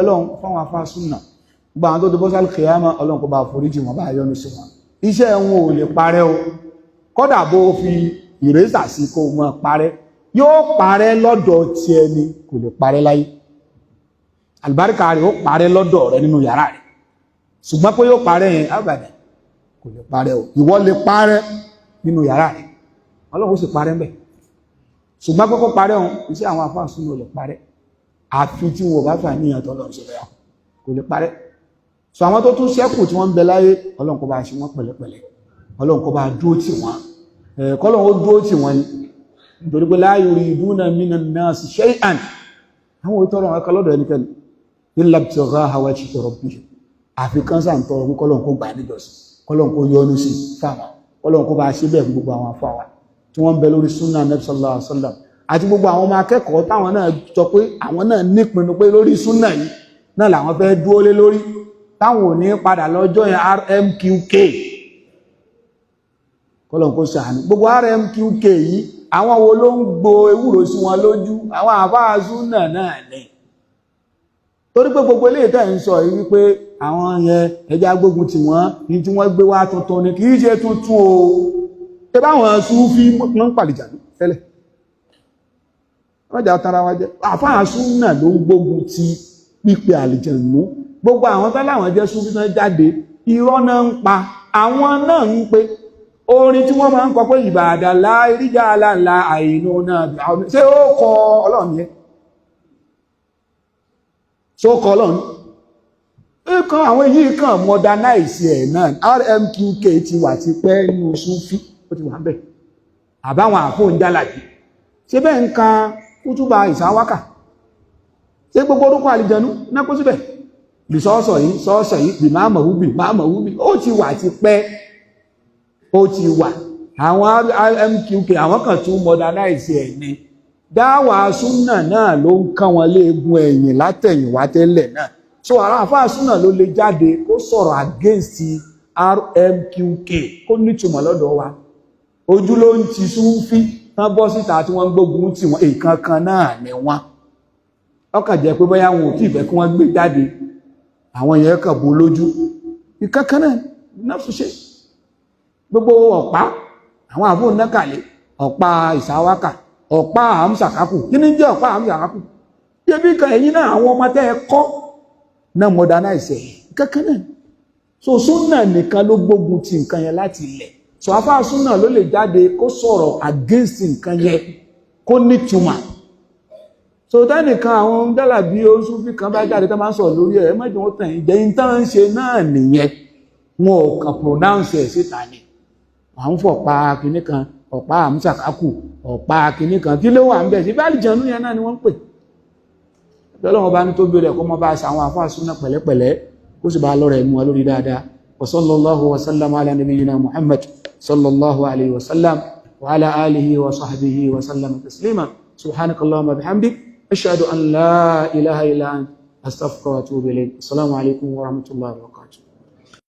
Ọlọ́run fáwọn afá súnà gba àwọn tó ti bọ́ sí al-qiyama Ọlọ́run kó bá foríjì wọn bá yọ́nú sí wọn iṣẹ́ wọn ò lè parẹ́ o kódà bó fi ìrẹ́sà sí kó mọ́ parẹ́ yóò parẹ́ lọ́dọ̀ tí ẹni kò lè parẹ́ láyé àlùbáríkà rẹ̀ ó parẹ́ lọ́dọ̀ rẹ̀ nínú yàrá rẹ̀ ṣùgbọ́n pé yóò parẹ́ yẹn àgbàdà kò lè parẹ́ o ìwọ lè parẹ́ nínú yàrá rẹ̀ Ọlọ́run ó sì parẹ́ mbẹ̀ ṣùgbọ́n pé kó parẹ́ òun iṣẹ́ àwọn afá súnà ò lè parẹ́ àfi tí wọn bá fà níyàn tó lọ ṣe bẹ́ẹ̀ kò lè parẹ́ so àwọn tó tún ṣẹ́kù tí wọ́n ń bẹ láyé Ọlọ́run kó bá ṣe wọ́n pẹ̀lẹ́pẹ̀lẹ́ Ọlọ́run kó bá dúró tì wọ́n kọ́lọ́run ó dúró tì wọ́n nítorí pé la yuriduna minan nasi shay'an àwọn òtọ́rọ̀ àwọn akọlọ́dọ̀ ẹnikẹ́ni illa ibtigha'a wajhi rabbihim àfi kan sáà ń tọrọ pé kọ́lọ́run kó gbà níjọsìn kọ́lọ́run kó yọ́nú sí fáwọn Ọlọ́run kó bá ṣe bẹ́ẹ̀ fún gbogbo àwọn afáwà tí wọ́n ń bẹ lórí sunnah Nabi sallallahu alaihi wasallam àti gbogbo àwọn ọmọ akẹ́kọ̀ọ́ táwọn náà sọ pé àwọn náà nípinnu pé lórí sunnah yìí náà làwọn fẹ́ dúró lé lórí táwọn ò ní padà lọ́jọ́ yẹn Rmqk kọ́lọ̀n kó ṣàánú gbogbo Rmqk yìí àwọn wo ló ń gbo ewúro sí wọn lójú àwọn àfáà sunnah náà ní torí pé gbogbo eléyìí tẹ́ ń sọ yìí wípé àwọn yẹn ẹja gbógun tí wọ́n ní tí wọ́n gbé wá tuntun ni kì í ṣe tuntun o tẹ báwọn Sufi wọ́n ń pàlìjà tẹ́lẹ̀ wọ́n jà tara wa jẹ́ àfáà sunnah ló ń gbógun ti pípe àlìjànú gbogbo àwọn tẹ́láwọn jẹ́ Sufi tán jáde irọ́ náà ń pa àwọn náà ń pe orin tí wọ́n máa ń kọ pé ìbàdàlá ìríjà aláàlá àìnú náà ṣé ó kọ Ọlọ́run yẹn ṣó kọ Ọlọ́run kan àwọn èyí kan modernize ẹ̀ náà Rmqk ti wà ti pẹ́ nínú Sufi ó ti wà ń bẹ̀ àbáwọn àfóúnjálàjì ṣé bẹ́ẹ̀ ń kan kútúbà ìsáwákà ṣé gbogbo orúkọ àlìjànú náà kó síbẹ̀ bí sọ́ọ̀sọ̀ yìí bí máàmà wúbì ó ti wà ti pẹ́ ó ti wà àwọn Rmqk àwọn kan tún modernize ẹ̀ ni dáwà súnà náà ló ń kán wọn léegun ẹ̀yìn látẹ̀yìnwá tẹ́lẹ̀ náà so àwọn àfáà súnà ló lè jáde kó sọ̀rọ̀ against Rmqk kó nítumọ̀ lọ́dọ̀ wa ojú ló ń ti Sufi tán bọ́ síta tí wọ́n gbógun tí wọ́n èèkan kan náà ni wọ́n ọkàn jẹ́ pé bóyá wọn ò tí ìfẹ́ kí wọ́n gbé jáde àwọn yẹn kàn bó lójú ìkankan náà nafsu shay gbogbo ọ̀pá àwọn àfóòn nákàlẹ̀ ọ̀pá ìsáwákà ọ̀pá àmsàkákù kí ní jẹ́ ọ̀pá àmsàkákù yẹ bí kan ẹ̀yìn náà àwọn ọmọ tẹ́ ẹ kọ́ náà modernize ẹ̀ kankan náà so súnà nìkan ló gbógun ti nǹkan yẹn láti ilẹ̀ so afá súnà ló lè jáde kó sọ̀rọ̀ against nǹkan yẹn kó nítumọ̀ so tẹ́nìkan àwọn dálà bí ó Sufi kan bá jáde tó máa ń sọ̀rọ̀ lórí ẹ̀ mẹ́jọ ó tàn ìjẹ́ ìtàn ń ṣe náà nìyẹn wọn ò kàn pronounce ẹ̀ síta ni à ń fọ̀pá kinní kan ọ̀pá àmúṣàkákù ọ̀pá kinní kan kí ló wà ń bẹ̀ sí bá àlìjànú yẹn náà ni wọ́n ń pè Ọlọ́run bá ní tó bèèrè kó mọ́ bá ṣe àwọn àfáà súnà pẹ̀lẹ́pẹ̀lẹ́ kó sì bá lọ́rẹ̀ mú wa lórí dáadáa wa sallallahu wa sallam ala nabiyyina Muhammad sallallahu alaihi wa sallam wa ala alihi wa sahbihi wa sallam taslima subhanakallahumma bihamdik ashhadu an la ilaha illa anta astaghfiruka wa atubu ilayk assalamu alaikum wa rahmatullahi wa barakatuh